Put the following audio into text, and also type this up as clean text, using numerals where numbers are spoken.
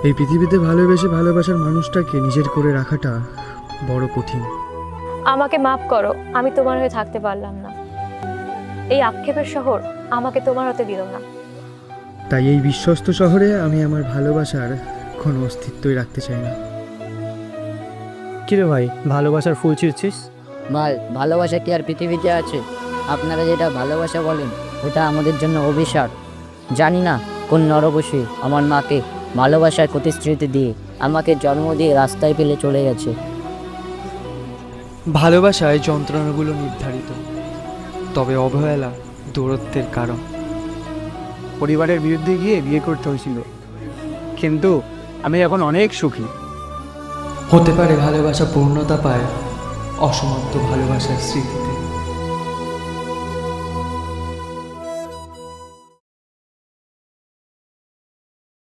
এই পৃথিবীতে ভালোবেসে ভালোবাসার মানুষটাকে নিজের করে রাখাটা বড় কঠিন। আমাকে মাফ করো, আমি তোমার হয়ে থাকতে পারলাম না। এই আক্ষেপের শহর আমাকে তোমার হতে দিল না। তাই এই বিশ্বস্ত শহরে আমি আমার ভালোবাসার কোনো অস্তিত্বই রাখতে চাই না। কিরে ভাই, ভালোবাসার ফুল ছিঁড়ছিস? ভাই, ভালোবাসা কি আর পৃথিবীতে আছে? আপনারা যেটা ভালোবাসা বলেন ওটা আমাদের জন্য অভিশাপ। জানি না কোন নরবশী আমার মাকে ভালোবাসার প্রতিশ্রুতি দিয়ে আমাকে জন্ম দিয়ে রাস্তায় ফেলে চলে গেছে। ভালোবাসায় যন্ত্রণাগুলো নির্ধারিত, তবে অবহেলা দূরত্বের কারণ। পরিবারের বিরুদ্ধে গিয়ে বিয়ে করতে হয়েছিল, কিন্তু আমি এখন অনেক সুখী। হতে পারে ভালোবাসা পূর্ণতা পায় অসমাপ্ত ভালোবাসার স্মৃতিতে।